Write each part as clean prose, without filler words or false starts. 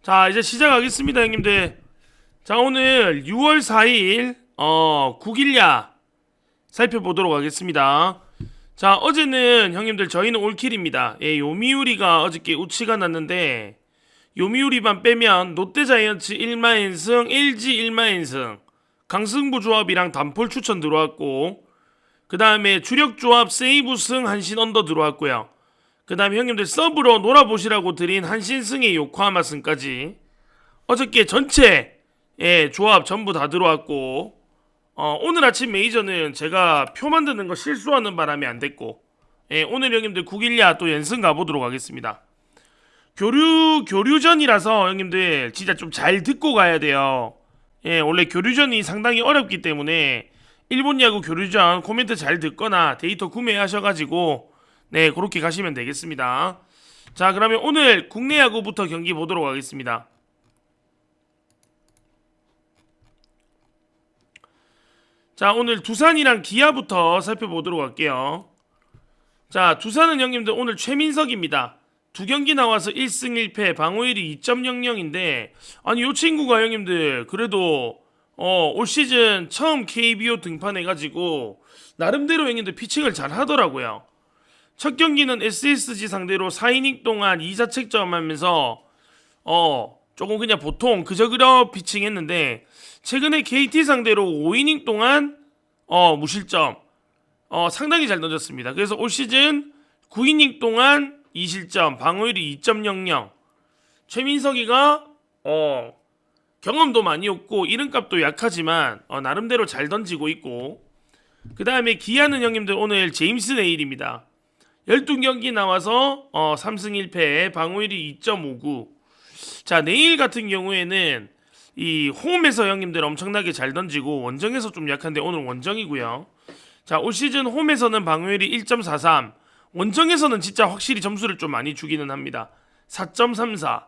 자, 이제 시작하겠습니다, 형님들. 자, 오늘 6월 4일 국일야 살펴보도록 하겠습니다. 자, 어제는 형님들 저희는 올킬입니다. 예, 요미우리가 어저께 우치가 났는데 요미우리만 빼면 롯데자이언츠 1마인승, LG 1마인승, 강승부 조합이랑 단폴 추천 들어왔고, 그 다음에 주력 조합 세이브승 한신 언더 들어왔고요. 그 다음에 형님들 서브로 놀아보시라고 드린 한신승의 요코하마승까지 어저께 전체 조합 전부 다 들어왔고, 오늘 아침 메이저는 제가 표 만드는 거 실수하는 바람에 안 됐고, 오늘 형님들 9일야 또 연승 가보도록 하겠습니다. 교류전이라서 형님들 진짜 좀 잘 듣고 가야 돼요. 원래 교류전이 상당히 어렵기 때문에 일본 야구 교류전 코멘트 잘 듣거나 데이터 구매하셔가지고 그렇게 가시면 되겠습니다. 자, 그러면 오늘 국내 야구부터 경기 보도록 하겠습니다. 자, 오늘 두산이랑 기아부터 살펴보도록 할게요. 자, 두산은 형님들 오늘 최민석입니다. 두 경기 나와서 1승 1패, 방어율이 2.00인데 아니 요 친구가 형님들 그래도 올 시즌 처음 KBO 등판해가지고 나름대로 형님들 피칭을 잘 하더라고요. 첫 경기는 SSG 상대로 4이닝 동안 2자책점 하면서 조금 그냥 보통 그저그저 피칭했는데, 최근에 KT 상대로 5이닝 동안 무실점 상당히 잘 던졌습니다. 그래서 올 시즌 9이닝 동안 2실점, 방어율이 2.00. 최민석이가 경험도 많이 없고 이름값도 약하지만 나름대로 잘 던지고 있고, 그 다음에 기아는 형님들 오늘 제임스 네일입니다. 12경기 나와서 3승 1패, 방어율이 2.59. 자, 네일 같은 경우에는 이 홈에서 형님들 엄청나게 잘 던지고 원정에서 좀 약한데 오늘 원정이고요. 자, 올 시즌 홈에서는 방어율이 1.43, 원정에서는 진짜 확실히 점수를 좀 많이 주기는 합니다. 4.34.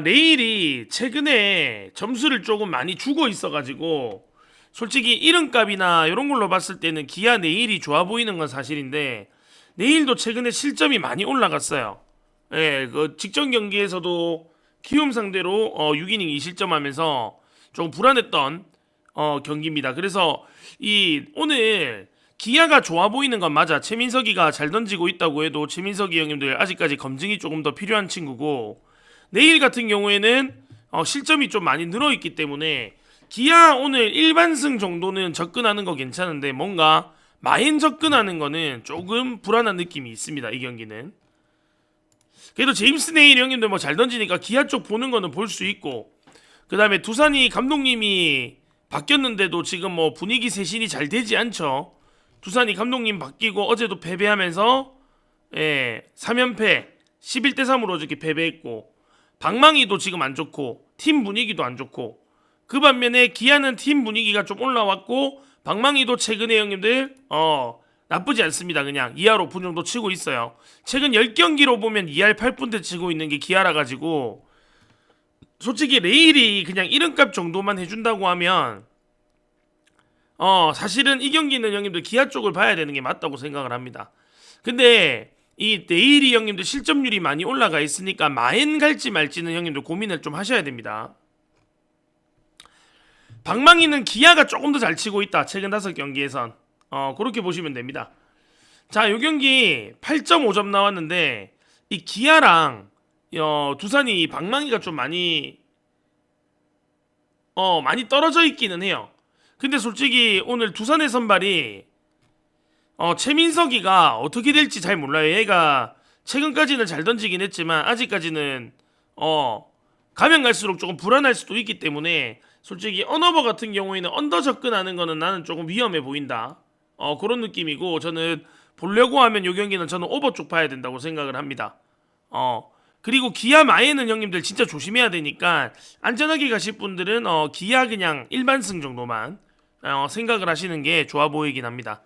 네일이 최근에 점수를 조금 많이 주고 있어가지고 솔직히 이름값이나 이런 걸로 봤을 때는 기아 네일이 좋아 보이는 건 사실인데, 네일도 최근에 실점이 많이 올라갔어요. 그 직전 경기에서도 키움 상대로 6이닝 2실점하면서 좀 불안했던 경기입니다. 그래서 오늘 기아가 좋아 보이는 건 맞아. 최민석이가 잘 던지고 있다고 해도 최민석이 형님들 아직까지 검증이 조금 더 필요한 친구고, 네일 같은 경우에는 실점이 좀 많이 늘어있기 때문에 기아 오늘 일반승 정도는 접근하는 거 괜찮은데 뭔가 마인 접근하는 거는 조금 불안한 느낌이 있습니다. 이 경기는. 그래도 제임스 네일 형님들 뭐 잘 던지니까 기아 쪽 보는 거는 볼 수 있고, 그 다음에 두산이 감독님이 바뀌었는데도 지금 뭐 분위기 쇄신이 잘 되지 않죠. 두산이 감독님 바뀌고 어제도 패배하면서 3연패 11대3으로 어저께 패배했고, 방망이도 지금 안 좋고 팀 분위기도 안 좋고, 그 반면에 기아는 팀 분위기가 좀 올라왔고 방망이도 최근에 형님들 나쁘지 않습니다. 그냥 2할 5푼 정도 치고 있어요. 최근 10경기로 보면 2할 8푼대 치고 있는 게 기아라 가지고 솔직히 레일이 그냥 이름값 정도만 해준다고 하면 사실은 이 경기는 형님들 기아 쪽을 봐야 되는 게 맞다고 생각을 합니다. 근데 이 네일이 형님들 실점률이 많이 올라가 있으니까 마엔 갈지 말지는 형님들 고민을 좀 하셔야 됩니다. 방망이는 기아가 조금 더 잘 치고 있다. 최근 5경기에선 그렇게 보시면 됩니다. 자, 요 경기 8.5점 나왔는데 이 기아랑 두산이 방망이가 좀 많이 떨어져 있기는 해요. 근데 솔직히 오늘 두산의 선발이 최민석이가 어떻게 될지 잘 몰라요. 얘가 최근까지는 잘 던지긴 했지만 아직까지는 가면 갈수록 조금 불안할 수도 있기 때문에 솔직히 언어버 같은 경우에는 언더 접근하는 거는 나는 조금 위험해 보인다. 그런 느낌이고, 저는 보려고 하면 요 경기는 저는 오버 쪽 봐야 된다고 생각을 합니다. 그리고 기아 마에는 형님들 진짜 조심해야 되니까 안전하게 가실 분들은 기아 그냥 일반승 정도만 생각을 하시는 게 좋아 보이긴 합니다.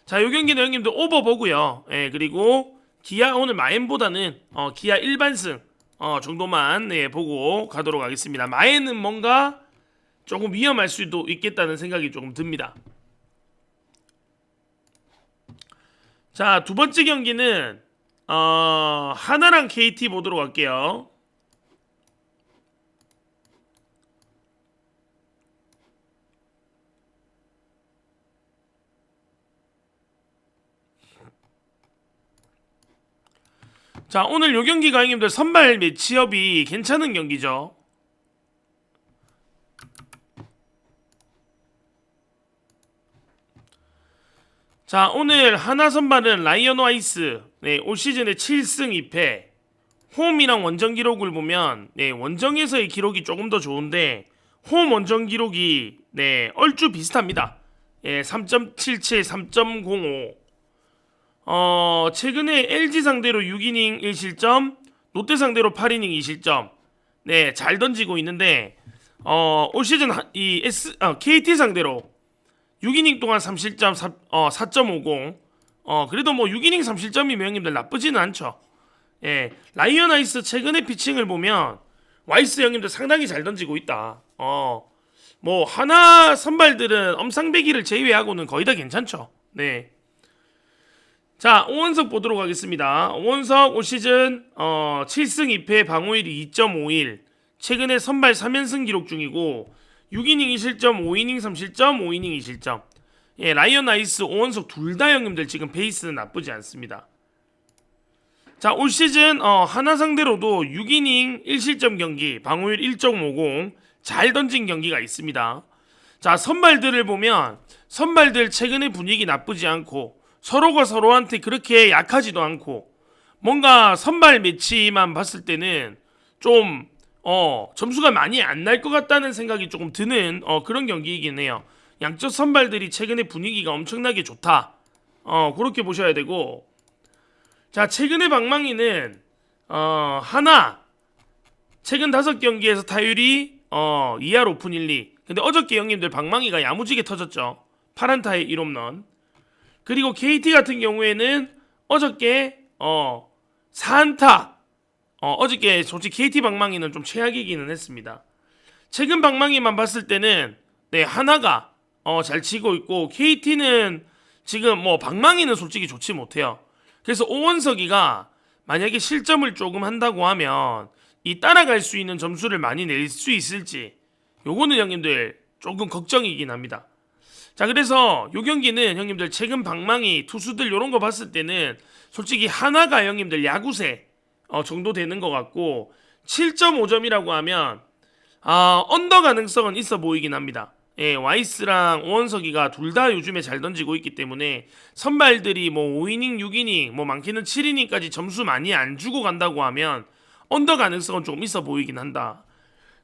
자, 요 경기는 형님들 오버 보고요. 그리고 기아 오늘 마엔보다는 기아 일반승 정도만 보고 가도록 하겠습니다. 마엔은 뭔가 조금 위험할 수도 있겠다는 생각이 조금 듭니다. 자, 두 번째 경기는 하나랑 KT 보도록 할게요. 자, 오늘 요 경기가 형님들 선발 매치업이 괜찮은 경기죠. 자, 오늘 하나 선발은 라이언 와이스. 네, 올 시즌에 7승 2패. 홈이랑 원정 기록을 보면 네, 원정에서의 기록이 조금 더 좋은데 홈 원정 기록이 네, 얼추 비슷합니다. 예, 3.77, 3.05. 최근에 LG 상대로 6이닝 1실점, 롯데 상대로 8이닝 2실점. 네, 잘 던지고 있는데 올 시즌 KT 상대로 6이닝 동안 3실점 4.50. 그래도 뭐 6이닝 3실점이면 형님들 나쁘지는 않죠. 예, 라이언 아이스 최근에 피칭을 보면 와이스 형님들 상당히 잘 던지고 있다. 뭐 하나 선발들은 엄상배기를 제외하고는 거의 다 괜찮죠. 네. 자, 오원석 보도록 하겠습니다. 오원석 올 시즌 7승 2패 방어율이 2.51. 최근에 선발 3연승 기록 중이고 6이닝 2실점, 5이닝 3실점, 5이닝 2실점. 예, 라이언 아이스, 오원석 둘 다 형님들 지금 페이스는 나쁘지 않습니다. 자, 올 시즌 하나 상대로도 6이닝 1실점 경기, 방어율 1.50 잘 던진 경기가 있습니다. 자, 선발들을 보면 선발들 최근에 분위기 나쁘지 않고 서로가 서로한테 그렇게 약하지도 않고 뭔가 선발 매치만 봤을 때는 좀 점수가 많이 안 날 것 같다는 생각이 조금 드는 그런 경기이긴 해요. 양쪽 선발들이 최근에 분위기가 엄청나게 좋다. 그렇게 보셔야 되고, 자, 최근에 방망이는 하나 최근 5경기에서 타율이 2할 오픈 1리. 근데 어저께 형님들 방망이가 야무지게 터졌죠. 8안타에 1홈런. 그리고 KT 같은 경우에는 어저께 4안타. 어저께 솔직히 KT 방망이는 좀 최악이기는 했습니다. 최근 방망이만 봤을 때는 네, 하나가 잘 치고 있고 KT는 지금 뭐 방망이는 솔직히 좋지 못해요. 그래서 오원석이가 만약에 실점을 조금 한다고 하면 이 따라갈 수 있는 점수를 많이 낼 수 있을지 요거는 형님들 조금 걱정이긴 합니다. 자, 그래서 요 경기는 형님들 최근 방망이 투수들 요런 거 봤을 때는 솔직히 하나가 형님들 야구세 정도 되는 것 같고 7.5점이라고 하면 언더 가능성은 있어 보이긴 합니다. 예, 와이스랑 오원석이가 둘 다 요즘에 잘 던지고 있기 때문에 선발들이 뭐 5이닝, 6이닝, 뭐 많게는 7이닝까지 점수 많이 안 주고 간다고 하면 언더 가능성은 좀 있어 보이긴 한다.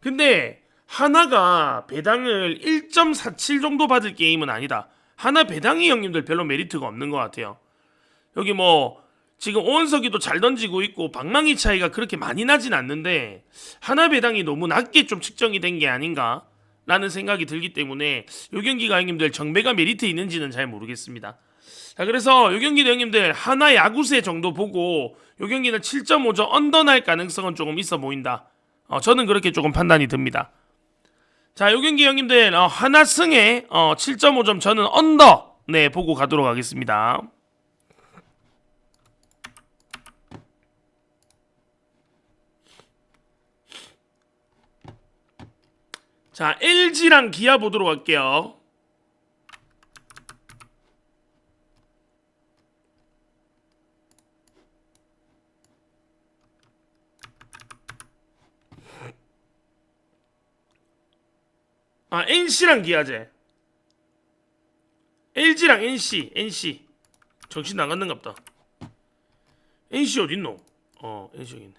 근데 하나가 배당을 1.47 정도 받을 게임은 아니다. 하나 배당이 형님들 별로 메리트가 없는 것 같아요. 여기 뭐 지금 오원석이도 잘 던지고 있고 방망이 차이가 그렇게 많이 나진 않는데 하나 배당이 너무 낮게 좀 측정이 된 게 아닌가 라는 생각이 들기 때문에 요 경기가 형님들 정배가 메리트 있는지는 잘 모르겠습니다. 자, 그래서 요 경기도 형님들 하나 야구세 정도 보고 요 경기는 7.5점 언더 날 가능성은 조금 있어 보인다. 저는 그렇게 조금 판단이 듭니다. 자, 요 경기 형님들 하나 승에 7.5점 저는 언더 네 보고 가도록 하겠습니다. 자, LG랑 기아 보도록 할게요. NC랑 기아제. LG랑 NC. 정신 나갔는갑다. NC 어딨노? NC 여기 있네.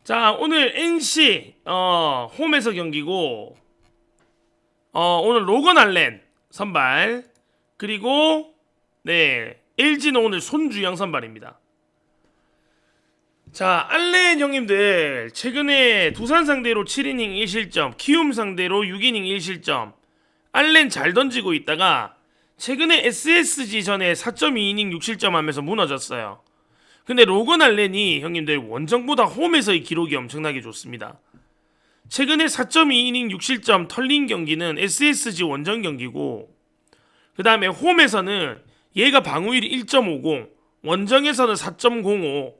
자, 오늘 NC 홈에서 경기고 오늘 로건 알렌 선발, 그리고 네, LG는 오늘 손주영 선발입니다. 자, 알렌 형님들 최근에 두산 상대로 7이닝 1실점, 키움 상대로 6이닝 1실점. 알렌 잘 던지고 있다가 최근에 SSG 전에 4.2이닝 6실점 하면서 무너졌어요. 근데 로건 알렌이 형님들 원정보다 홈에서의 기록이 엄청나게 좋습니다. 최근에 4.2이닝 6실점 털린 경기는 SSG 원정 경기고, 그 다음에 홈에서는 얘가 방어율이 1.50, 원정에서는 4.05.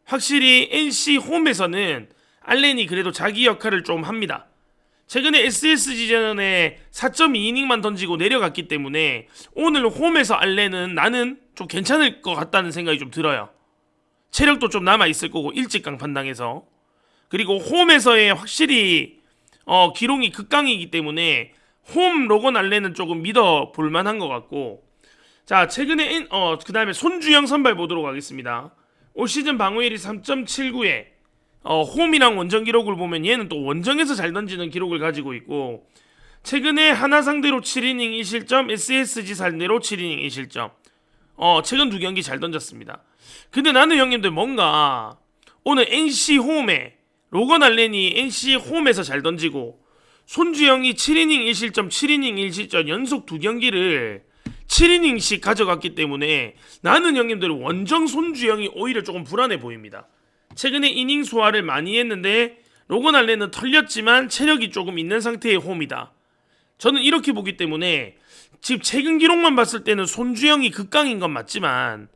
확실히 NC 홈에서는 알렌이 그래도 자기 역할을 좀 합니다. 최근에 SSG전에 4.2이닝만 던지고 내려갔기 때문에 오늘 홈에서 알렌은 나는 좀 괜찮을 것 같다는 생각이 좀 들어요. 체력도 좀 남아있을 거고 일찍 강판당해서. 그리고 홈에서의 확실히 기록이 극강이기 때문에 홈 로건 알렌은 조금 믿어 볼만한 것 같고, 자 최근에 그 다음에 손주영 선발 보도록 하겠습니다. 올 시즌 방어율이 3.79에 홈이랑 원정 기록을 보면 얘는 또 원정에서 잘 던지는 기록을 가지고 있고, 최근에 하나 상대로 7이닝 1실점, SSG 상대로 7이닝 1실점. 최근 두 경기 잘 던졌습니다. 근데 나는 형님들 뭔가 오늘 NC 홈에 로건 알렌이 NC 홈에서 잘 던지고 손주영이 7이닝 1실점, 7이닝 1실점 연속 두 경기를 7이닝씩 가져갔기 때문에 나는 형님들 원정 손주영이 오히려 조금 불안해 보입니다. 최근에 이닝 소화를 많이 했는데 로건 알렌은 털렸지만 체력이 조금 있는 상태의 홈이다. 저는 이렇게 보기 때문에 지금 최근 기록만 봤을 때는 손주영이 극강인 건 맞지만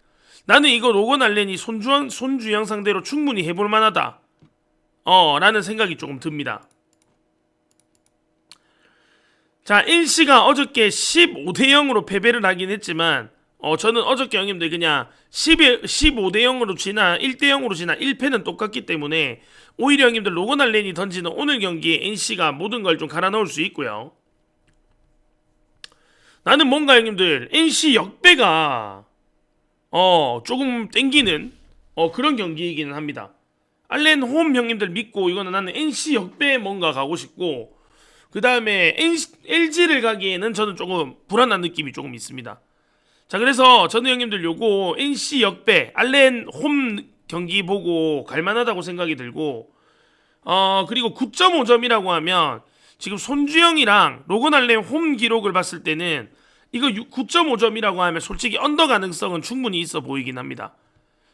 나는 이거 로건 알렌이 손주영 상대로 충분히 해볼 만하다 라는 생각이 조금 듭니다. 자, NC가 어저께 15대 0으로 패배를 하긴 했지만 저는 어저께 형님들 그냥 15대 0으로 지나 1대 0으로 지나 1패는 똑같기 때문에 오히려 형님들 로건 알렌이 던지는 오늘 경기에 NC가 모든 걸 좀 갈아 넣을 수 있고요. 나는 뭔가 형님들 NC 역배가 조금 땡기는 그런 경기이기는 합니다. 알렌 홈 형님들 믿고 이거는 나는 NC 역배에 뭔가 가고 싶고, 그 다음에 LG를 가기에는 저는 조금 불안한 느낌이 조금 있습니다. 자, 그래서 저는 형님들 요거 NC 역배 알렌 홈 경기 보고 갈만하다고 생각이 들고, 그리고 9.5점이라고 하면 지금 손주영이랑 로건 알렌 홈 기록을 봤을 때는 이거 9.5점이라고 하면 솔직히 언더 가능성은 충분히 있어 보이긴 합니다.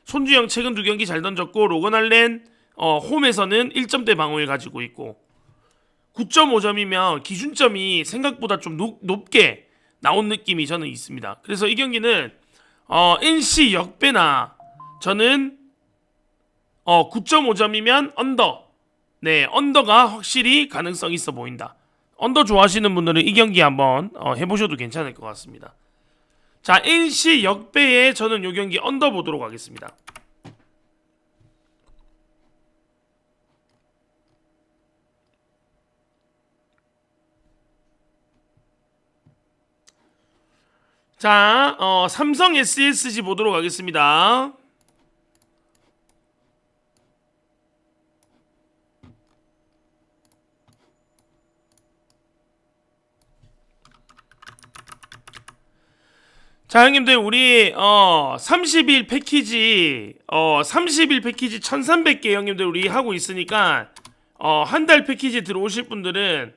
손주영 최근 두 경기 잘 던졌고 로건 알렌 홈에서는 1점대 방어를 가지고 있고 9.5점이면 기준점이 생각보다 좀 높게 나온 느낌이 저는 있습니다. 그래서 이 경기는 NC 역배나 저는 9.5점이면 언더, 네 언더가 확실히 가능성 있어 보인다. 언더 좋아하시는 분들은 이 경기 한번 해보셔도 괜찮을 것 같습니다. 자, NC 역배에 저는 이 경기 언더 보도록 하겠습니다. 자, 삼성 SSG 보도록 하겠습니다. 자, 형님들 우리 30일 패키지 30일 패키지 1300개 형님들 우리 하고 있으니까 한 달 패키지 들어오실 분들은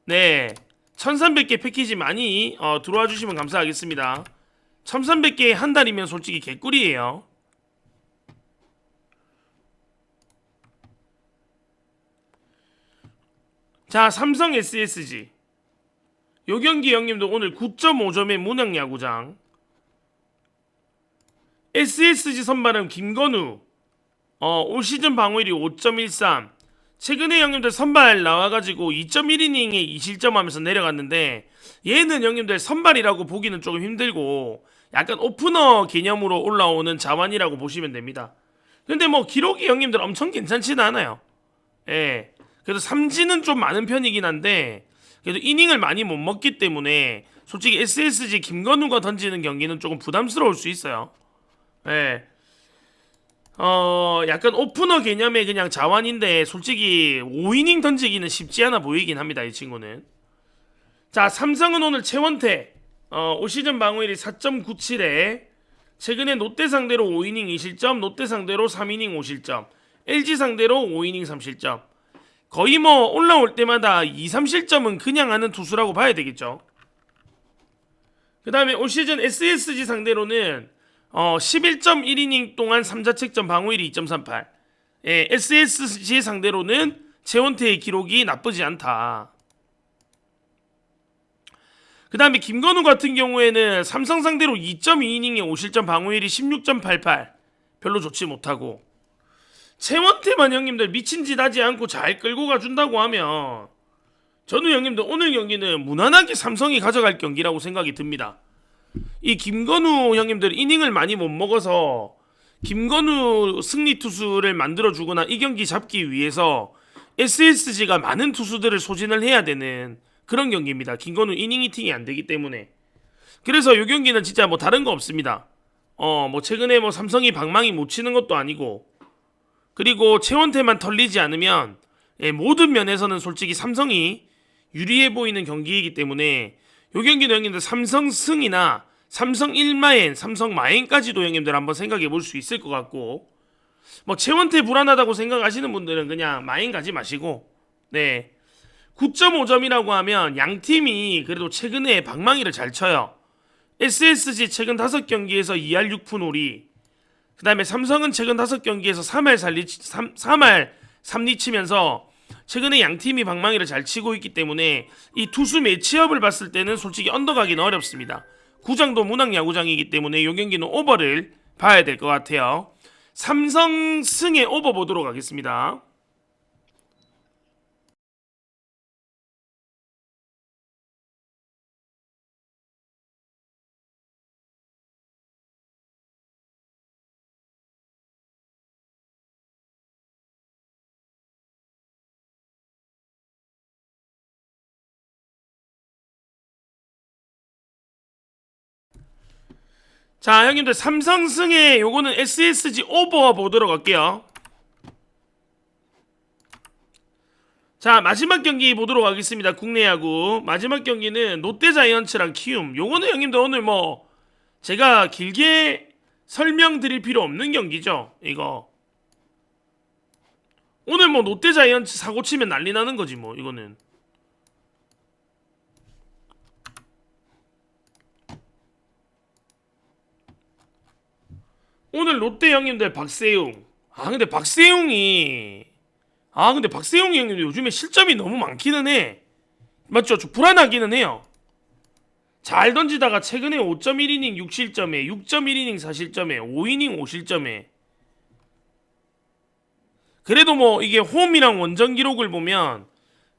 네 1300개 패키지 많이 들어와 주시면 감사하겠습니다. 1300개 한 달이면 솔직히 개꿀이에요. 자, 삼성 SSG 요 경기 형님도 오늘 9.5점의 문학야구장. SSG 선발은 김건우. 올 시즌 방어율이 5.13. 최근에 형님들 선발 나와가지고 2.1이닝에 2실점하면서 내려갔는데 얘는 형님들 선발이라고 보기는 조금 힘들고 약간 오프너 개념으로 올라오는 자완이라고 보시면 됩니다. 근데 뭐 기록이 형님들 엄청 괜찮지는 않아요. 예. 그래도 삼진은 좀 많은 편이긴 한데 그래도 이닝을 많이 못 먹기 때문에 솔직히 SSG 김건우가 던지는 경기는 조금 부담스러울 수 있어요. 예. 약간 오프너 개념의 그냥 자완인데 솔직히 5이닝 던지기는 쉽지 않아 보이긴 합니다, 이 친구는. 자, 삼성은 오늘 최원태 올 시즌 방어율이 4.97에 최근에 롯데 상대로 5이닝 2실점, 롯데 상대로 3이닝 5실점, LG 상대로 5이닝 3실점. 거의 뭐 올라올 때마다 2, 3실점은 그냥 하는 투수라고 봐야 되겠죠. 그 다음에 올 시즌 SSG 상대로는 11.1이닝 동안 3자책점 방어율이 2.38. 예, SSG 상대로는 최원태의 기록이 나쁘지 않다. 그 다음에 김건우 같은 경우에는 삼성 상대로 2.2이닝에 5실점 방어율이 16.88. 별로 좋지 못하고, 최원태만 형님들 미친 짓 하지 않고 잘 끌고 가준다고 하면 저는 형님들 오늘 경기는 무난하게 삼성이 가져갈 경기라고 생각이 듭니다. 이 김건우 형님들 이닝을 많이 못 먹어서 김건우 승리 투수를 만들어주거나 이 경기 잡기 위해서 SSG가 많은 투수들을 소진을 해야 되는 그런 경기입니다. 김건우 이닝 히팅이 안 되기 때문에. 그래서 이 경기는 진짜 뭐 다른 거 없습니다. 뭐 최근에 뭐 삼성이 방망이 못 치는 것도 아니고, 그리고 최원태만 털리지 않으면 모든 면에서는 솔직히 삼성이 유리해 보이는 경기이기 때문에 이 경기는 형님들 삼성 승이나 삼성 1마엔, 삼성 마엔까지도 형님들 한번 생각해 볼 수 있을 것 같고, 뭐 최원태 불안하다고 생각하시는 분들은 그냥 마엔 가지 마시고, 네, 9.5점이라고 하면 양 팀이 그래도 최근에 방망이를 잘 쳐요. SSG 최근 5경기에서 2할 6푼 5리, 그 다음에 삼성은 최근 5경기에서 3할 3리 치면서 최근에 양팀이 방망이를 잘 치고 있기 때문에 이 투수 매치업을 봤을 때는 솔직히 언더가기는 어렵습니다. 구장도 문학야구장이기 때문에 이 경기는 오버를 봐야 될 것 같아요. 삼성 승의 오버 보도록 하겠습니다. 자, 형님들 삼성승에 요거는 SSG 오버 보도록 할게요. 자, 마지막 경기 보도록 하겠습니다. 국내 야구 마지막 경기는 롯데자이언츠랑 키움. 요거는 형님들 오늘 뭐 제가 길게 설명드릴 필요 없는 경기죠. 이거 오늘 뭐 롯데자이언츠 사고 치면 난리 나는 거지 뭐. 이거는 오늘 롯데 형님들 박세웅. 근데 박세웅이 형님들 요즘에 실점이 너무 많기는 해. 맞죠? 좀 불안하기는 해요. 잘 던지다가 최근에 5.1이닝 6실점에 6.1이닝 4실점에 5이닝 5실점에. 그래도 뭐 이게 홈이랑 원정 기록을 보면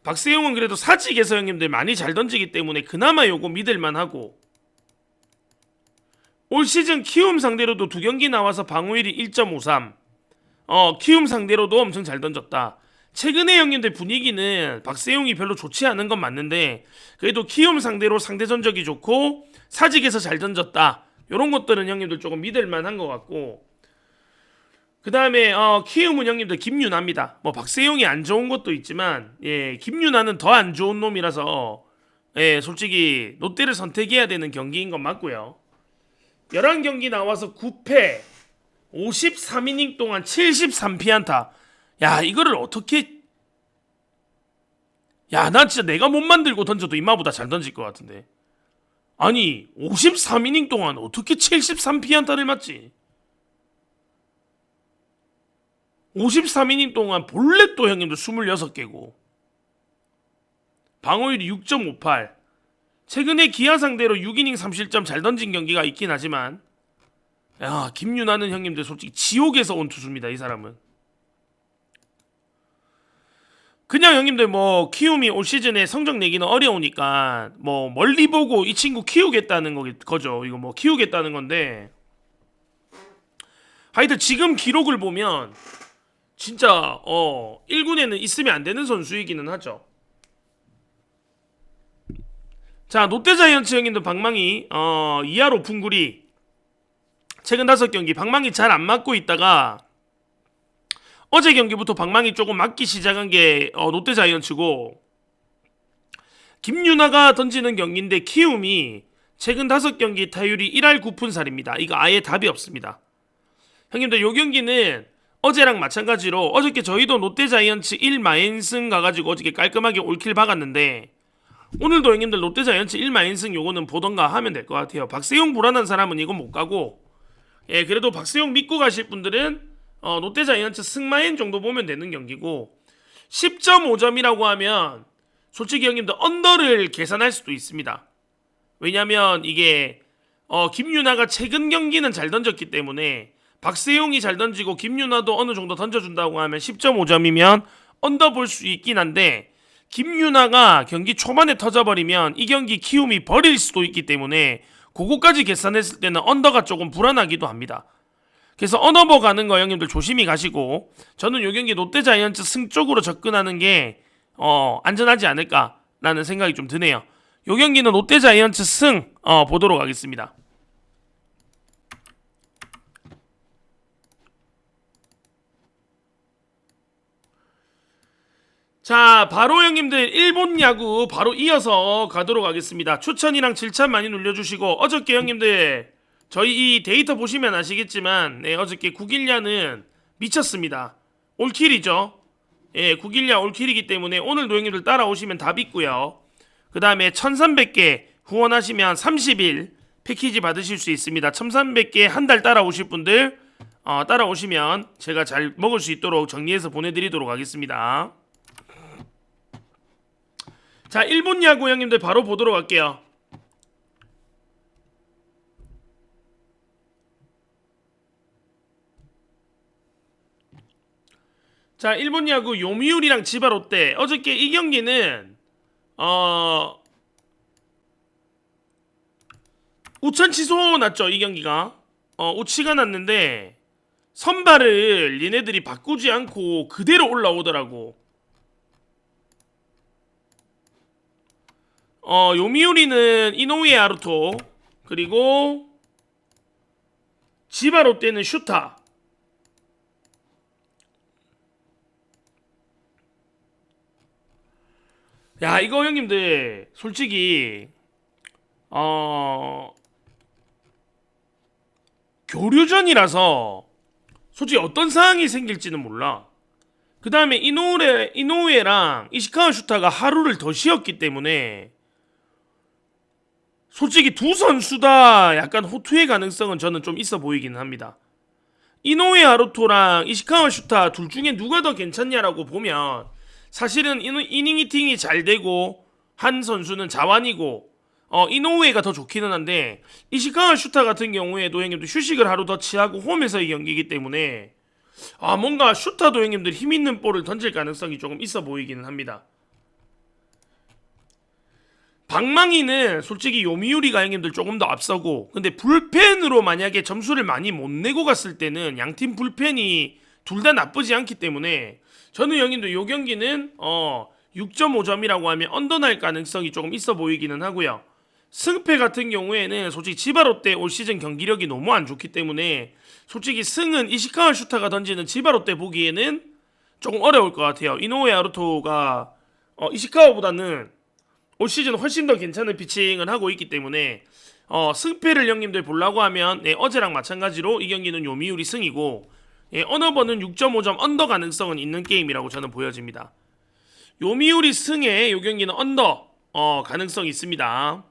박세웅은 그래도 사직에서 형님들 많이 잘 던지기 때문에 그나마 요거 믿을만하고, 올 시즌 키움 상대로도 2경기 나와서 방어율이 1.53. 키움 상대로도 엄청 잘 던졌다. 최근에 형님들 분위기는 박세웅이 별로 좋지 않은 건 맞는데 그래도 키움 상대로 상대 전적이 좋고 사직에서 잘 던졌다. 요런 것들은 형님들 조금 믿을만한 것 같고, 그 다음에 키움은 형님들 김윤아입니다. 뭐 박세웅이 안 좋은 것도 있지만 김윤아는 더 안 좋은 놈이라서 솔직히 롯데를 선택해야 되는 경기인 건 맞고요. 11경기 나와서 9패 53이닝 동안 73피안타. 야, 이거를 어떻게, 야, 난 진짜 내가 못 만들고 던져도 임마보다 잘 던질 것 같은데. 아니 53이닝 동안 어떻게 73피안타를 맞지? 53이닝 동안 볼넷도 형님들 26개고 방어율이 6.58. 최근에 기아 상대로 6이닝 3실점 잘 던진 경기가 있긴 하지만, 야, 김윤아는 형님들 솔직히 지옥에서 온 투수입니다. 이 사람은 그냥 형님들 뭐 키움이 올 시즌에 성적 내기는 어려우니까 뭐 멀리 보고 이 친구 키우겠다는 거죠. 이거 뭐 키우겠다는 건데, 하여튼 지금 기록을 보면 진짜 1군에는 있으면 안 되는 선수이기는 하죠. 자, 롯데자이언츠 형님들 방망이 2할 5푼 9리. 최근 5경기 방망이 잘 안 맞고 있다가 어제 경기부터 방망이 조금 맞기 시작한 게 롯데자이언츠고, 김윤아가 던지는 경기인데 키움이 최근 5경기 타율이 1할 9푼 4리입니다. 이거 아예 답이 없습니다. 형님들 요 경기는 어제랑 마찬가지로 어저께 저희도 롯데자이언츠 1마인승 가가지고 어저께 깔끔하게 올킬 박았는데, 오늘도 형님들 롯데자이언츠 1마인승 요거는 보던가 하면 될 것 같아요. 박세용 불안한 사람은 이거 못 가고 예, 그래도 박세용 믿고 가실 분들은 롯데자이언츠 승마인 정도 보면 되는 경기고 10.5점이라고 하면 솔직히 형님들 언더를 계산할 수도 있습니다. 왜냐면 이게 김유나가 최근 경기는 잘 던졌기 때문에 박세용이 잘 던지고 김유나도 어느 정도 던져준다고 하면 10.5점이면 언더 볼 수 있긴 한데 김유나가 경기 초반에 터져버리면 이 경기 키움이 버릴 수도 있기 때문에 그거까지 계산했을 때는 언더가 조금 불안하기도 합니다. 그래서 언더버 가는 거 형님들 조심히 가시고 저는 요 경기 롯데자이언츠 승 쪽으로 접근하는 게 안전하지 않을까라는 생각이 좀 드네요. 요 경기는 롯데자이언츠 승 보도록 하겠습니다. 자, 바로 형님들 일본 야구 바로 이어서 가도록 하겠습니다. 추천이랑 질참 많이 눌러주시고 어저께 형님들 저희 이 데이터 보시면 아시겠지만 어저께 국일야는 미쳤습니다. 올킬이죠. 예, 국일야 올킬이기 때문에 오늘도 형님들 따라오시면 답 있고요. 그 다음에 1300개 후원하시면 30일 패키지 받으실 수 있습니다. 1300개 한 달 따라오실 분들 따라오시면 제가 잘 먹을 수 있도록 정리해서 보내드리도록 하겠습니다. 자, 일본 야구 형님들 바로 보도록 할게요. 자, 일본 야구 요미우리랑 지바롯데 어저께 이 경기는 우천 취소 났죠. 이 경기가 우치가 났는데 선발을 얘네들이 바꾸지 않고 그대로 올라오더라고. 요미우리는 이노우에 아루토 그리고 지바롯데는 슈타. 야, 이거 형님들 솔직히 교류전이라서 솔직히 어떤 상황이 생길지는 몰라. 그 다음에 이노우에랑 이시카와 슈타가 하루를 더 쉬었기 때문에 솔직히 두 선수 다 약간 호투의 가능성은 저는 좀 있어 보이기는 합니다. 이노우에 아루토랑 이시카와 슈타 둘 중에 누가 더 괜찮냐라고 보면 사실은 이닝 히팅이 잘 되고 한 선수는 자완이고 이노우에가 더 좋기는 한데 이시카와 슈타 같은 경우에도 형님들 휴식을 하루 더 취하고 홈에서 이 경기이기 때문에 뭔가 슈타도 형님들 힘있는 볼을 던질 가능성이 조금 있어 보이기는 합니다. 방망이는 솔직히 요미우리가 형님들 조금 더 앞서고 근데 불펜으로 만약에 점수를 많이 못 내고 갔을 때는 양팀 불펜이 둘 다 나쁘지 않기 때문에 저는 형님들 요 경기는 6.5점이라고 하면 언더 날 가능성이 조금 있어 보이기는 하고요. 승패 같은 경우에는 솔직히 지바롯데 올 시즌 경기력이 너무 안 좋기 때문에 솔직히 승은 이시카와 슈타가 던지는 지바롯데 보기에는 조금 어려울 것 같아요. 이노우에 아루토가 이시카와보다는 올 시즌 훨씬 더 괜찮은 피칭을 하고 있기 때문에 승패를 형님들 보려고 하면 어제랑 마찬가지로 이 경기는 요미우리 승이고 언어버는 6.5점 언더 가능성은 있는 게임이라고 저는 보여집니다. 요미우리 승에 요 경기는 언더 가능성이 있습니다.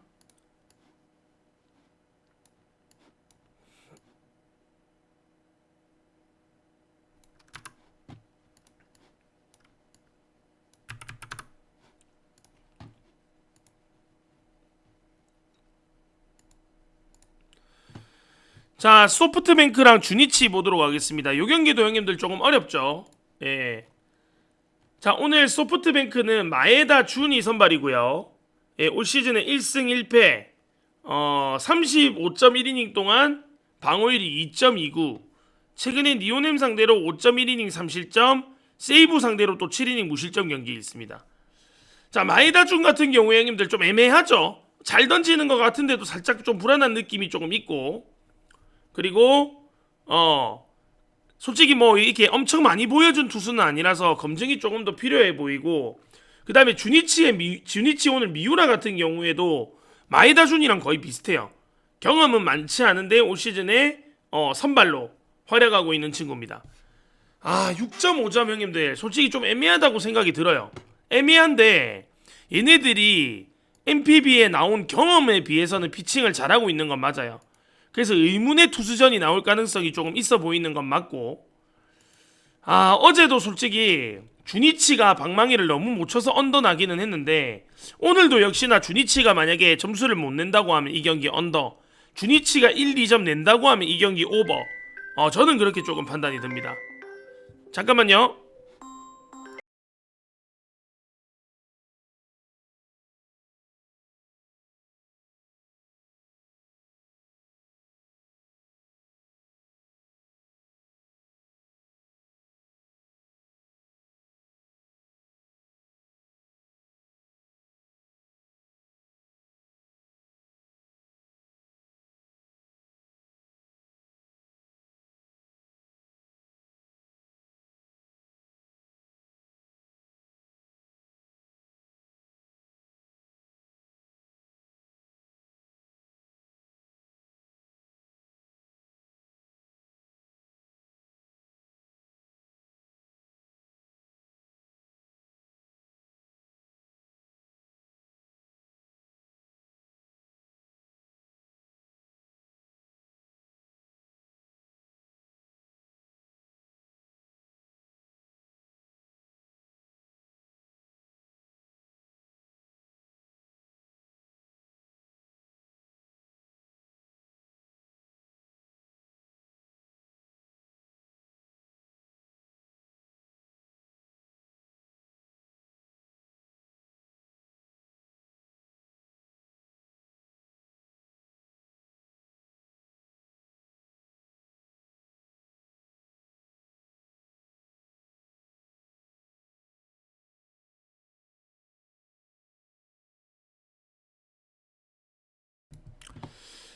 자, 소프트뱅크랑 주니치 보도록 하겠습니다. 요 경기도 형님들 조금 어렵죠. 예. 자, 오늘 소프트뱅크는 마에다 준이 선발이고요. 예, 올 시즌에 1승 1패 35.1이닝 동안 방어율이 2.29 최근에 니오넴 상대로 5.1이닝 3실점 세이브 상대로 또 7이닝 무실점 경기 있습니다. 자, 마에다 준 같은 경우에 형님들 좀 애매하죠. 잘 던지는 것 같은데도 살짝 좀 불안한 느낌이 조금 있고 그리고 솔직히 뭐 이렇게 엄청 많이 보여준 투수는 아니라서 검증이 조금 더 필요해 보이고 그 다음에 주니치 오늘 미우라 같은 경우에도 마에다 준이랑 거의 비슷해요. 경험은 많지 않은데 올 시즌에 선발로 활약하고 있는 친구입니다. 6.5점 형님들 솔직히 좀 애매하다고 생각이 들어요. 애매한데 얘네들이 NPB에 나온 경험에 비해서는 피칭을 잘하고 있는 건 맞아요. 그래서 의문의 투수전이 나올 가능성이 조금 있어 보이는 건 맞고, 어제도 솔직히 주니치가 방망이를 너무 못 쳐서 언더 나기는 했는데, 오늘도 역시나 주니치가 만약에 점수를 못 낸다고 하면 이 경기 언더, 주니치가 1, 2점 낸다고 하면 이 경기 오버. 저는 그렇게 조금 판단이 듭니다. 잠깐만요.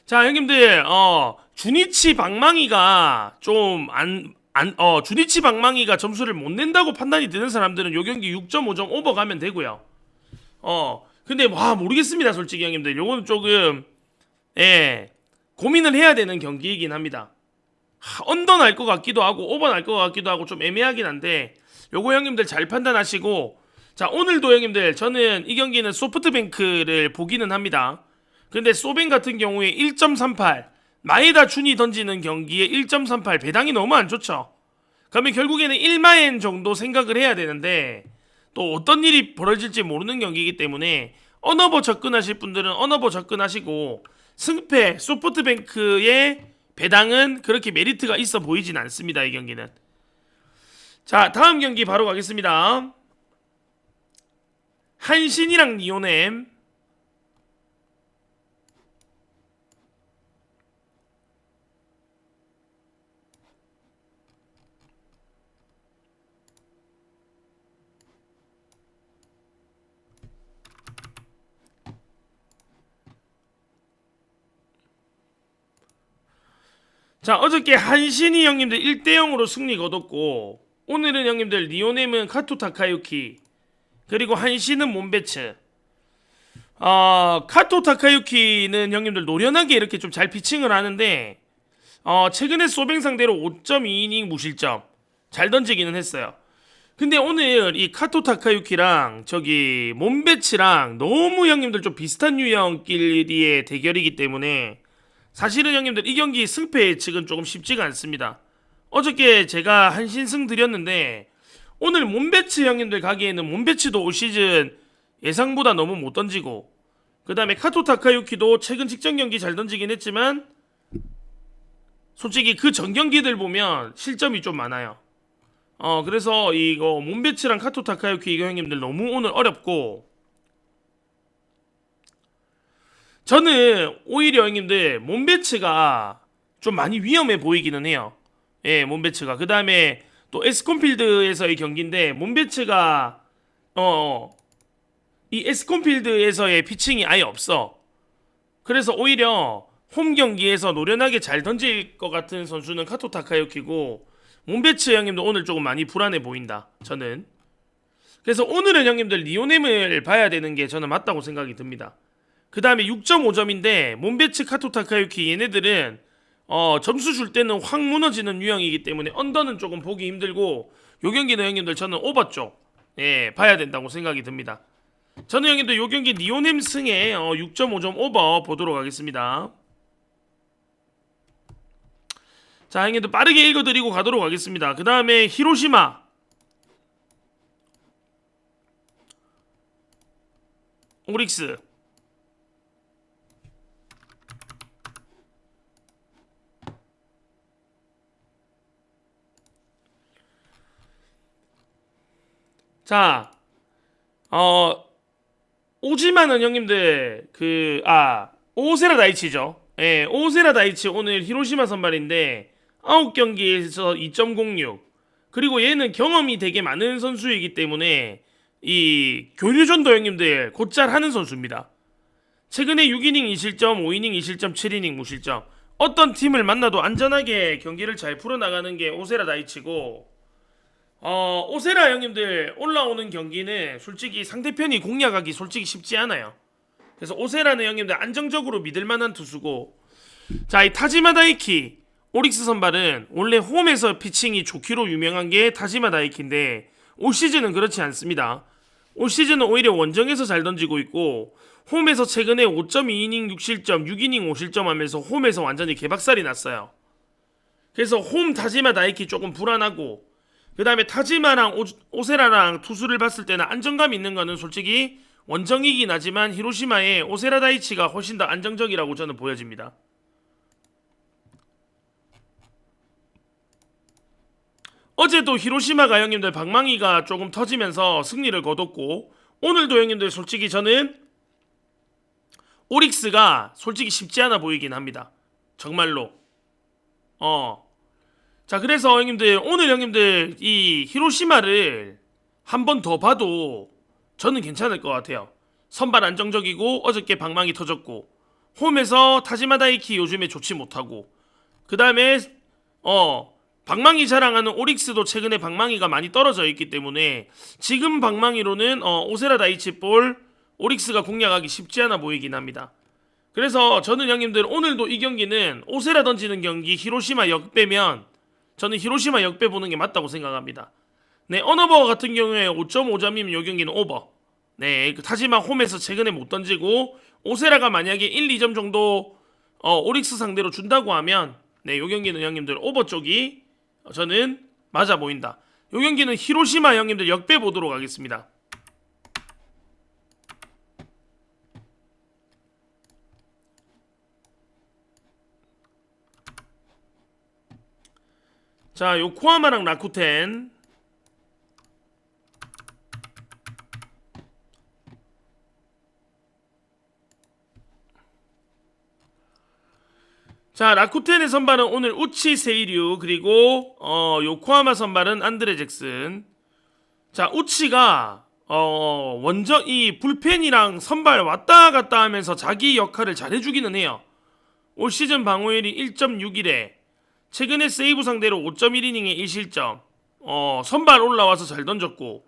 자, 형님들, 주니치 방망이가 좀 주니치 방망이가 점수를 못 낸다고 판단이 드는 사람들은 요 경기 6.5점 오버 가면 되고요. 근데 모르겠습니다, 솔직히 형님들. 요거는 조금 고민을 해야 되는 경기이긴 합니다. 언더 날 것 같기도 하고 오버 날 것 같기도 하고 좀 애매하긴 한데, 요거 형님들 잘 판단하시고. 자, 오늘도 형님들 저는 이 경기는 소프트뱅크를 보기는 합니다. 근데 소뱅 같은 경우에 1.38 마에다 준이 던지는 경기에 1.38 배당이 너무 안 좋죠. 그러면 결국에는 1마엔 정도 생각을 해야 되는데, 또 어떤 일이 벌어질지 모르는 경기이기 때문에 언어버 접근하실 분들은 언어버 접근하시고, 승패 소프트뱅크의 배당은 그렇게 메리트가 있어 보이진 않습니다, 이 경기는. 자, 다음 경기 바로 가겠습니다. 한신이랑 니오넴. 자, 어저께 한신이 형님들 1대0으로 승리 거뒀고, 오늘은 형님들 니오넴은 카토 타카유키, 그리고 한신은 몬베츠. 카토 타카유키는 형님들 노련하게 이렇게 좀 잘 피칭을 하는데, 최근에 소뱅 상대로 5.2이닝 무실점 잘 던지기는 했어요. 근데 오늘 이 카토 타카유키랑 저기 몬베츠랑 너무 형님들 좀 비슷한 유형끼리의 대결이기 때문에, 사실은 형님들 이 경기 승패 예측은 조금 쉽지가 않습니다. 어저께 제가 한신승 드렸는데, 오늘 몬베츠 형님들 가기에는 몬베츠도 올 시즌 예상보다 너무 못 던지고, 그 다음에 카토 타카유키도 최근 직전 경기 잘 던지긴 했지만 솔직히 그 전 경기들 보면 실점이 좀 많아요. 그래서 이거 몬베츠랑 카토 타카유키 이거 형님들 너무 오늘 어렵고, 저는 오히려 형님들 몬베츠가 좀 많이 위험해 보이기는 해요. 예, 몬베츠가. 그 다음에 또 에스콘필드에서의 경기인데, 몬베츠가 이 에스콘필드에서의 피칭이 아예 없어. 그래서 오히려 홈 경기에서 노련하게 잘 던질 것 같은 선수는 카토 타카유키고, 몬베츠 형님도 오늘 조금 많이 불안해 보인다, 저는. 그래서 오늘은 형님들 리오넴을 봐야 되는 게 저는 맞다고 생각이 듭니다. 그 다음에 6.5점인데 몬베츠, 카토 타카유키 얘네들은 점수 줄 때는 확 무너지는 유형이기 때문에 언더는 조금 보기 힘들고, 요 경기는 형님들 저는 오버 쪽 봐야 된다고 생각이 듭니다. 저는 형님들 요 경기 니오넴 승에 6.5점 오버 보도록 하겠습니다. 자, 형님들 빠르게 읽어드리고 가도록 하겠습니다. 그 다음에 히로시마 오릭스. 자, 오지마는 형님들 오세라 다이치죠. 예, 오세라 다이치 오늘 히로시마 선발인데 9경기에서 2.06. 그리고 얘는 경험이 되게 많은 선수이기 때문에 이 교류전도 형님들 곧잘 하는 선수입니다. 최근에 6이닝 2실점, 5이닝 2실점, 7이닝 무실점. 어떤 팀을 만나도 안전하게 경기를 잘 풀어나가는 게 오세라 다이치고, 오세라 형님들 올라오는 경기는 솔직히 상대편이 공략하기 솔직히 쉽지 않아요. 그래서 오세라는 형님들 안정적으로 믿을만한 투수고, 자, 이 타지마 다이키 오릭스 선발은 원래 홈에서 피칭이 좋기로 유명한 게 타지마 다이키인데 올 시즌은 그렇지 않습니다. 올 시즌은 오히려 원정에서 잘 던지고 있고, 홈에서 최근에 5.2이닝 6실점, 6이닝 5실점 하면서 홈에서 완전히 개박살이 났어요. 그래서 홈 타지마 다이키 조금 불안하고, 그 다음에 타지마랑 오세라랑 투수를 봤을 때는 안정감 있는 거는 솔직히 원정이긴 하지만 히로시마의 오세라 다이치가 훨씬 더 안정적이라고 저는 보여집니다. 어제도 히로시마가 형님들 방망이가 조금 터지면서 승리를 거뒀고, 오늘도 형님들 솔직히 저는 오릭스가 솔직히 쉽지 않아 보이긴 합니다. 정말로. 자, 그래서 형님들 오늘 형님들 이 히로시마를 한 번 더 봐도 저는 괜찮을 것 같아요. 선발 안정적이고 어저께 방망이 터졌고, 홈에서 타지마 다이키 요즘에 좋지 못하고, 그 다음에 방망이 자랑하는 오릭스도 최근에 방망이가 많이 떨어져 있기 때문에 지금 방망이로는 오세라 다이치 볼 오릭스가 공략하기 쉽지 않아 보이긴 합니다. 그래서 저는 형님들 오늘도 이 경기는 오세라 던지는 경기 히로시마 역배면 저는 히로시마 역배 보는 게 맞다고 생각합니다. 네, 언어버 같은 경우에 5.5점이면 이 경기는 오버. 네, 타지마 홈에서 최근에 못 던지고 오세라가 만약에 1, 2점 정도 오릭스 상대로 준다고 하면 네, 이 경기는 형님들 오버 쪽이 저는 맞아 보인다. 이 경기는 히로시마 형님들 역배 보도록 하겠습니다. 자, 요코하마랑 라쿠텐. 자, 라쿠텐의 선발은 오늘 우치 세이류, 그리고 요코하마 선발은 안드레 잭슨. 자, 우치가 원정 이 불펜이랑 선발 왔다 갔다 하면서 자기 역할을 잘 해주기는 해요. 올 시즌 방어율이 1.61에 최근에 세이브 상대로 5.1이닝에 1실점. 선발 올라와서 잘 던졌고,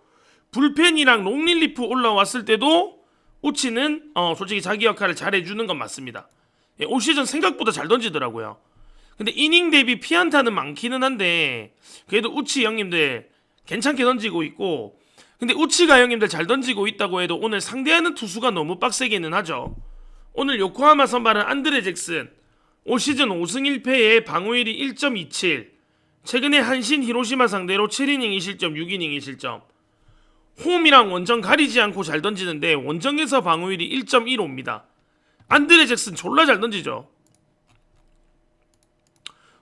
불펜이랑 롱릴리프 올라왔을 때도 우치는 솔직히 자기 역할을 잘 해주는 건 맞습니다. 예, 올 시즌 생각보다 잘 던지더라고요. 근데 이닝 대비 피안타는 많기는 한데 그래도 우치 형님들 괜찮게 던지고 있고, 근데 우치가 형님들 잘 던지고 있다고 해도 오늘 상대하는 투수가 너무 빡세게는 하죠. 오늘 요코하마 선발은 안드레 잭슨, 올 시즌 5승 1패에 방어율이 1.27, 최근에 한신 히로시마 상대로 7이닝 2실점 6이닝 2실점. 홈이랑 원정 가리지 않고 잘 던지는데 원정에서 방어율이 1.15입니다. 안드레 잭슨 졸라 잘 던지죠.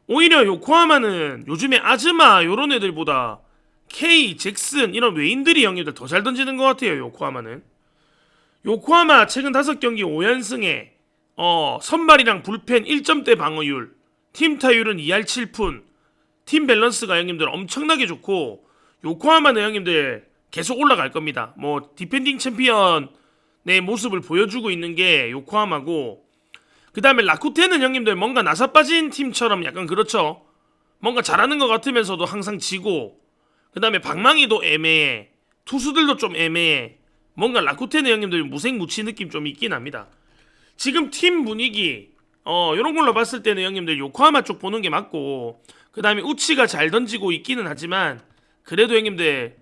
오히려 요코하마는 요즘에 아즈마 요런 애들보다 K, 잭슨 이런 외인들이 형님들 더 잘 던지는 것 같아요. 요코하마는. 요코하마 최근 5경기 5연승에 선발이랑 불펜 1점대 방어율, 팀 타율은 2할 7푼, 팀 밸런스가 형님들 엄청나게 좋고, 요코하마는 형님들 계속 올라갈 겁니다. 뭐 디펜딩 챔피언의 모습을 보여주고 있는 게 요코하마고, 그 다음에 라쿠텐은 형님들 뭔가 나사 빠진 팀처럼 약간 그렇죠. 뭔가 잘하는 것 같으면서도 항상 지고, 그 다음에 방망이도 애매해, 투수들도 좀 애매해. 뭔가 라쿠텐의 형님들 무색무취 느낌 좀 있긴 합니다. 지금 팀 분위기 이런 걸로 봤을 때는 형님들 요코하마 쪽 보는 게 맞고, 그 다음에 우치가 잘 던지고 있기는 하지만 그래도 형님들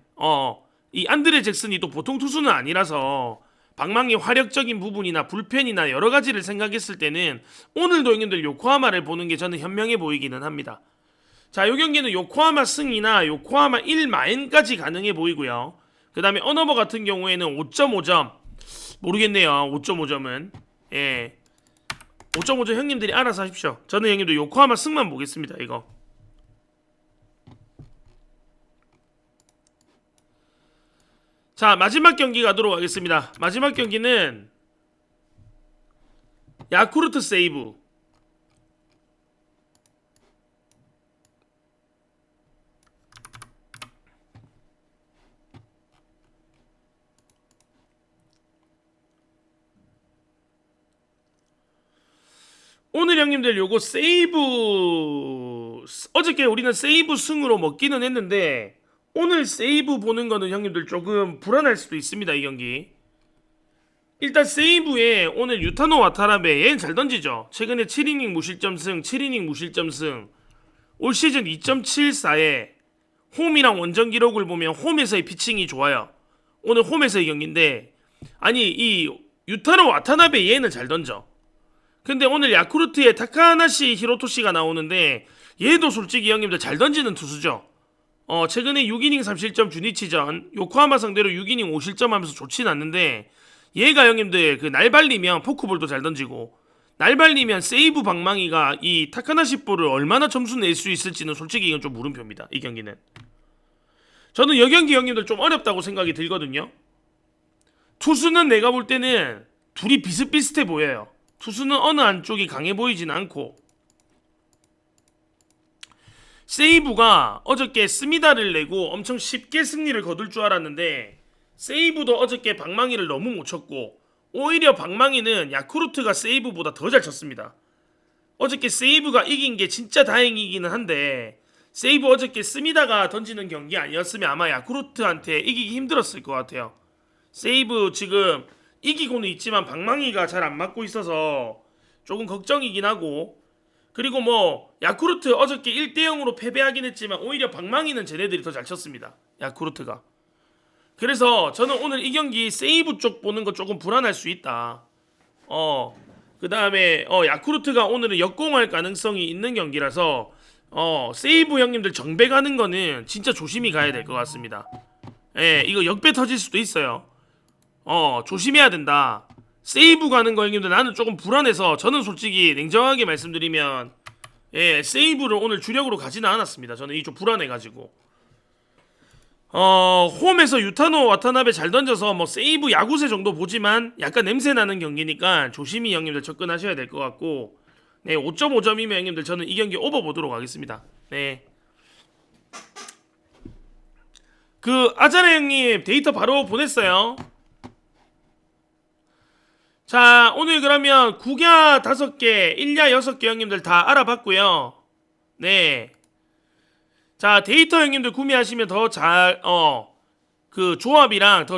이 안드레 잭슨이 또 보통 투수는 아니라서 방망이 화력적인 부분이나 불펜이나 여러 가지를 생각했을 때는 오늘도 형님들 요코하마를 보는 게 저는 현명해 보이기는 합니다. 자, 요 경기는 요코하마 승이나 요코하마 1마인까지 가능해 보이고요. 그 다음에 언어버 같은 경우에는 5.5점 모르겠네요. 5.5점은 예, 5.5점 형님들이 알아서 하십시오. 저는 형님들 요코하마 승만 보겠습니다. 이거 자, 마지막 경기 가도록 하겠습니다. 마지막 경기는 야쿠르트 세이브. 오늘 형님들 요거 세이브, 어저께 우리는 세이브 승으로 먹기는 했는데 오늘 세이브 보는 거는 형님들 조금 불안할 수도 있습니다. 이 경기 일단 세이브에 오늘 유타노 와타나베, 얘는 잘 던지죠. 최근에 7이닝 무실점 승, 7이닝 무실점 승, 올 시즌 2.74에 홈이랑 원정 기록을 보면 홈에서의 피칭이 좋아요. 오늘 홈에서의 경기인데, 아니 이 유타노 와타나베 얘는 잘 던져. 근데 오늘 야쿠르트에 타카나시 히로토시가 나오는데 얘도 솔직히 형님들 잘 던지는 투수죠. 최근에 6이닝 3실점 주니치전 요코하마 상대로 6이닝 5실점 하면서 좋진 않는데, 얘가 형님들 그 날발리면 포크볼도 잘 던지고, 날발리면 세이브 방망이가 이 타카나시 볼을 얼마나 점수 낼 수 있을지는 솔직히 이건 좀 물음표입니다. 이 경기는 저는 이 경기 형님들 좀 어렵다고 생각이 들거든요. 투수는 내가 볼 때는 둘이 비슷비슷해 보여요. 투수는 어느 한쪽이 강해 보이진 않고, 세이브가 어저께 스미다를 내고 엄청 쉽게 승리를 거둘 줄 알았는데 세이브도 어저께 방망이를 너무 못 쳤고, 오히려 방망이는 야쿠르트가 세이브보다 더 잘 쳤습니다. 어저께 세이브가 이긴 게 진짜 다행이기는 한데, 세이브 어저께 스미다가 던지는 경기 아니었으면 아마 야쿠르트한테 이기기 힘들었을 것 같아요. 세이브 지금 이기고는 있지만 방망이가 잘 안 맞고 있어서 조금 걱정이긴 하고, 그리고 뭐 야쿠르트 어저께 1대0으로 패배하긴 했지만 오히려 방망이는 쟤네들이 더 잘 쳤습니다. 야쿠르트가. 그래서 저는 오늘 이 경기 세이브 쪽 보는 거 조금 불안할 수 있다. 그 다음에 야쿠르트가 오늘은 역공할 가능성이 있는 경기라서 세이브 형님들 정배 가는 거는 진짜 조심히 가야 될 것 같습니다. 예, 이거 역배 터질 수도 있어요. 조심해야 된다. 세이브 가는 거 형님들 나는 조금 불안해서, 저는 솔직히 냉정하게 말씀드리면 예, 세이브를 오늘 주력으로 가지는 않았습니다. 저는 이 좀 불안해가지고. 홈에서 유타노 와타나베 잘 던져서 뭐 세이브 야구세 정도 보지만 약간 냄새 나는 경기니까 조심히 형님들 접근하셔야 될 것 같고, 네, 5.5점이면 형님들 저는 이 경기 오버 보도록 하겠습니다. 네. 그 아자네 형님 데이터 바로 보냈어요. 자, 오늘 그러면 9야 5개, 1야 6개 형님들 다 알아봤고요. 네. 자, 데이터 형님들 구매하시면 더 잘, 그 조합이랑 더